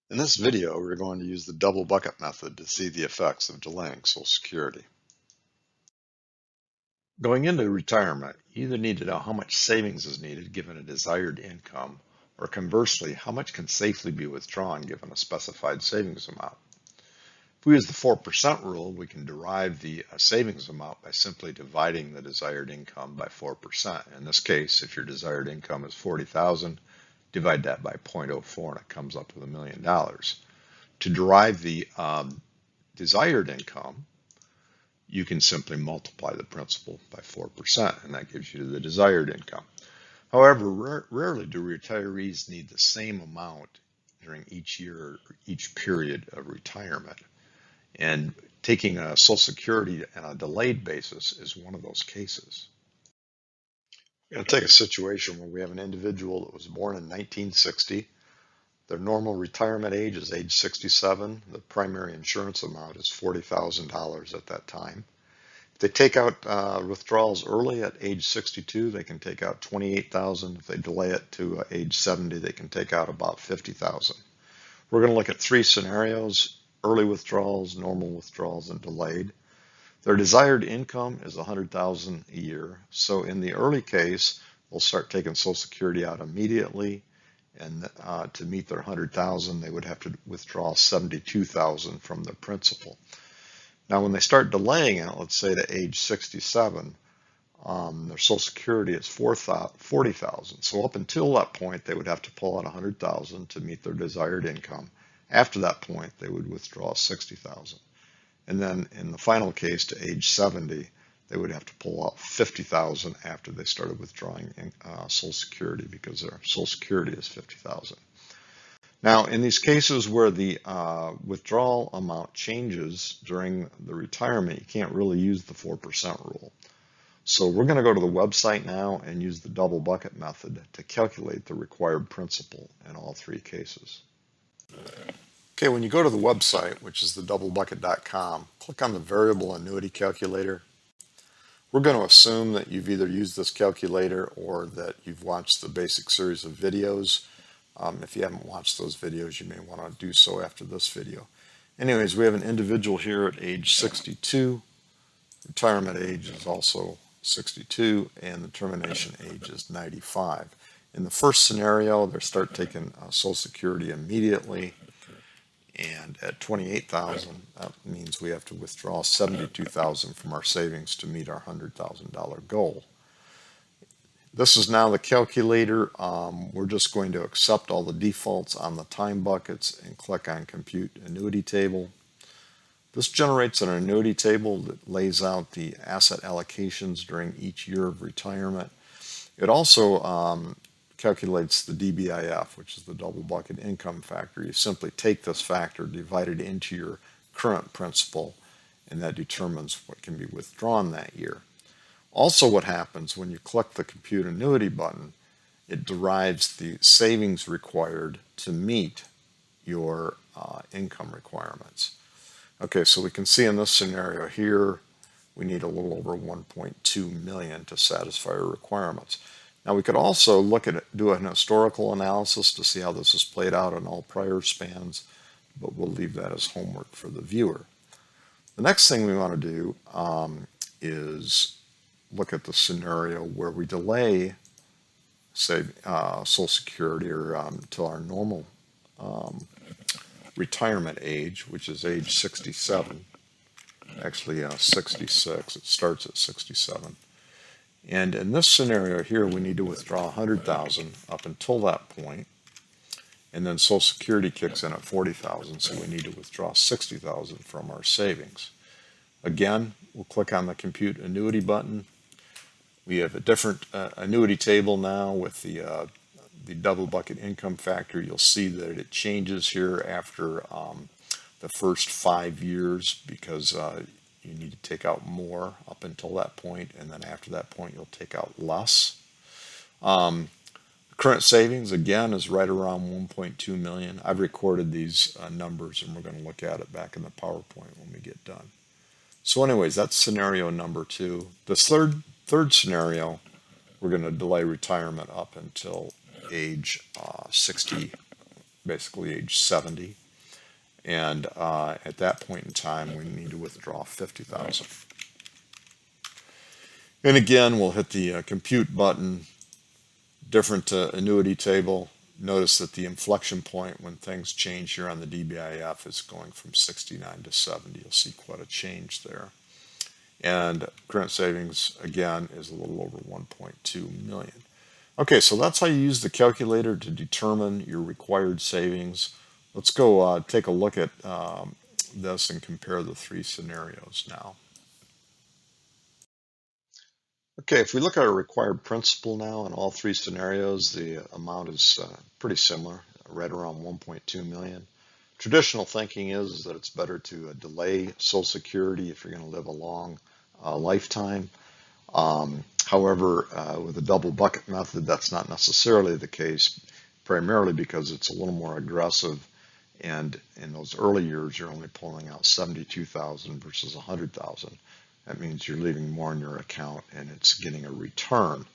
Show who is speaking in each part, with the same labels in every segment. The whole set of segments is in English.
Speaker 1: In this video, we're going to use the double bucket method to see the effects of delaying Social Security. Going into retirement, you either need to know how much savings is needed given a desired income, or conversely, how much can safely be withdrawn given a specified savings amount. If we use the 4% rule, we can derive the savings amount by simply dividing the desired income by 4%. In this case, if your desired income is $40,000, divide that by 0.04 and it comes up with $1 million. To derive the desired income, you can simply multiply the principal by 4%, and that gives you the desired income. However, rarely do retirees need the same amount during each year or each period of retirement. And taking a Social Security on a delayed basis is one of those cases. We're going to take a situation where we have an individual that was born in 1960. Their normal retirement age is age 67. The primary insurance amount is $40,000 at that time. If they take out withdrawals early at age 62, they can take out $28,000. If they delay it to age 70, they can take out about $50,000. We're going to look at three scenarios: early withdrawals, normal withdrawals, and delayed. Their desired income is $100,000 a year. So in the early case, they'll start taking Social Security out immediately. And to meet their $100,000, they would have to withdraw $72,000 from their principal. Now, when they start delaying it, let's say to age 67, their Social Security is $40,000. So up until that point, they would have to pull out $100,000 to meet their desired income. After that point, they would withdraw $60,000. And then in the final case, to age 70, they would have to pull out $50,000 after they started withdrawing Social Security, because their Social Security is $50,000. Now, in these cases where the withdrawal amount changes during the retirement, you can't really use the 4% rule. So we're going to go to the website now and use the double bucket method to calculate the required principal in all three cases. Okay, when you go to the website, which is the doublebucket.com, click on the variable annuity calculator. We're going to assume that you've either used this calculator or that you've watched the basic series of videos. If you haven't watched those videos, you may want to do so after this video. Anyways, we have an individual here at age 62. Retirement age is also 62, and the termination age is 95. In the first scenario, they start taking Social Security immediately. And at $28,000, that means we have to withdraw $72,000 from our savings to meet our $100,000 goal. This is now the calculator. We're just going to accept all the defaults on the time buckets and click on Compute Annuity Table. This generates an annuity table that lays out the asset allocations during each year of retirement. It also calculates the DBIF, which is the double bucket income factor. You simply take this factor, divide it into your current principal, and that determines what can be withdrawn that year. Also, what happens when you click the Compute Annuity button, it derives the savings required to meet your income requirements. Okay, so we can see in this scenario here, we need a little over 1.2 million to satisfy our requirements. Now we could also look at it, do an historical analysis to see how this is played out in all prior spans, but we'll leave that as homework for the viewer. The next thing we want to do is look at the scenario where we delay, say, Social Security or until our normal retirement age, which is age 67. Actually 66. It starts at 67. And in this scenario here, we need to withdraw $100,000 up until that point, and then Social Security kicks in at $40,000, so we need to withdraw $60,000 from our savings. Again, we'll click on the Compute Annuity button. We have a different annuity table now with the double bucket income factor. You'll see that it changes here after the first 5 years because you need to take out more up until that point, and then after that point you'll take out less. Current savings again is right around 1.2 million. I've recorded these numbers and we're going to look at it back in the PowerPoint when we get done. So anyways, that's scenario number 2. The third scenario, we're going to delay retirement up until age 60, basically age 70. And at that point in time, we need to withdraw 50,000. And again, we'll hit the compute button, different annuity table. Notice that the inflection point when things change here on the DBIF is going from 69 to 70. You'll see quite a change there. And current savings, again, is a little over 1.2 million. Okay, so that's how you use the calculator to determine your required savings. Let's go take a look at this and compare the three scenarios now. Okay, if we look at our required principal now in all three scenarios, the amount is pretty similar, right around 1.2 million. Traditional thinking is that it's better to delay Social Security if you're going to live a long lifetime. However, with the double bucket method, that's not necessarily the case, primarily because it's a little more aggressive, and in those early years, you're only pulling out 72,000 versus 100,000. That means you're leaving more in your account and it's getting a return.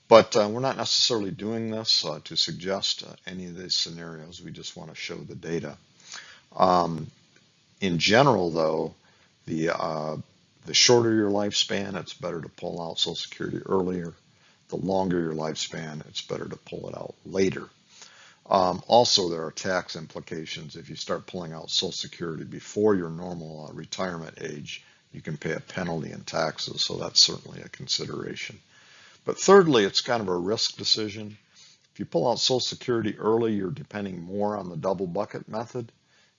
Speaker 1: But we're not necessarily doing this to suggest any of these scenarios. We just want to show the data. In general, though, the shorter your lifespan, it's better to pull out Social Security earlier. The longer your lifespan, it's better to pull it out later. Also, there are tax implications. If you start pulling out Social Security before your normal retirement age, you can pay a penalty in taxes, so that's certainly a consideration. But thirdly, it's kind of a risk decision. If you pull out Social Security early, you're depending more on the double bucket method.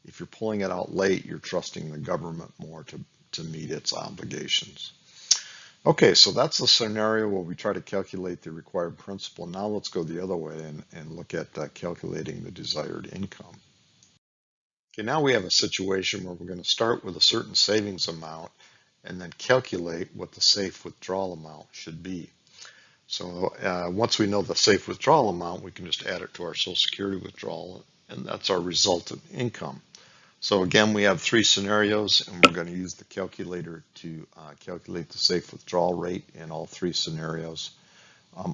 Speaker 1: If you're pulling it out late, you're trusting the government more to meet its obligations. Okay, so that's the scenario where we try to calculate the required principal. Now let's go the other way and look at calculating the desired income. Okay, now we have a situation where we're going to start with a certain savings amount and then calculate what the safe withdrawal amount should be. So once we know the safe withdrawal amount, we can just add it to our Social Security withdrawal, and that's our resultant income. So again, we have three scenarios, and we're going to use the calculator to calculate the safe withdrawal rate in all three scenarios.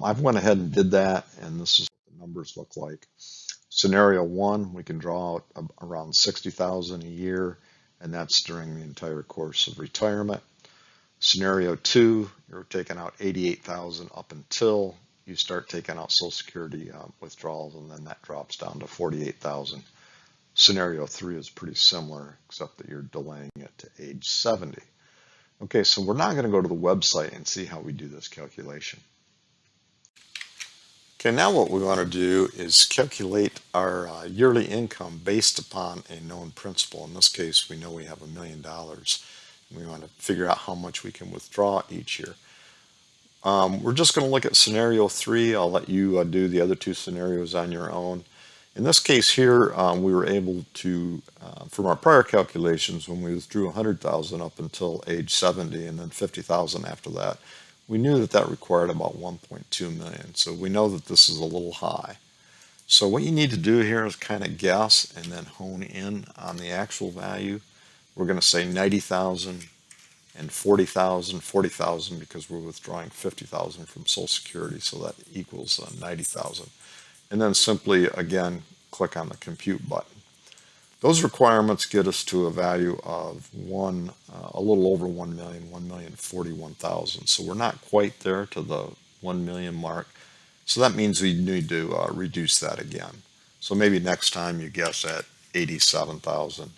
Speaker 1: I've went ahead and did that, and this is what the numbers look like. Scenario 1, we can draw out around 60,000 a year, and that's during the entire course of retirement. Scenario 2, you're taking out 88,000 up until you start taking out Social Security withdrawals, and then that drops down to 48,000. Scenario 3 is pretty similar, except that you're delaying it to age 70. Okay, so we're now going to go to the website and see how we do this calculation. Okay, now what we want to do is calculate our yearly income based upon a known principal. In this case, we know we have $1 million. We want to figure out how much we can withdraw each year. We're just going to look at scenario 3. I'll let you do the other two scenarios on your own. In this case here, we were able to, from our prior calculations, when we withdrew 100,000 up until age 70 and then 50,000 after that, we knew that that required about 1.2 million. So we know that this is a little high. So what you need to do here is kind of guess and then hone in on the actual value. We're going to say 90,000 and 40,000, 40,000 because we're withdrawing 50,000 from Social Security, so that equals 90,000. And then simply, again, click on the compute button. Those requirements get us to a value of a little over 1 million, 1,041,000. So we're not quite there to the 1 million mark. So that means we need to reduce that again. So maybe next time you guess at 87,000,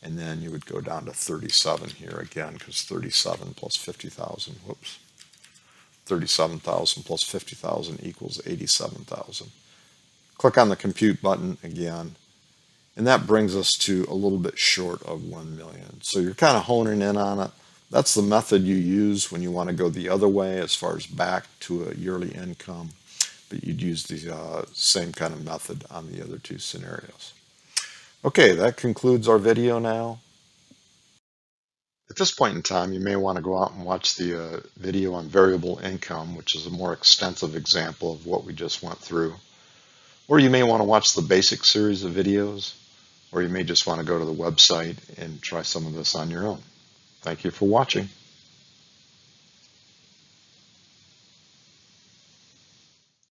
Speaker 1: and then you would go down to 37 here again, because 37 plus 50,000, 37,000 plus 50,000 equals 87,000. Click on the compute button again, and that brings us to a little bit short of 1 million. So you're kind of honing in on it. That's the method you use when you want to go the other way as far as back to a yearly income, but you'd use the same kind of method on the other two scenarios. Okay, that concludes our video now. At this point in time, you may want to go out and watch the video on variable income, which is a more extensive example of what we just went through. Or you may want to watch the basic series of videos, or you may just want to go to the website and try some of this on your own. Thank you for watching.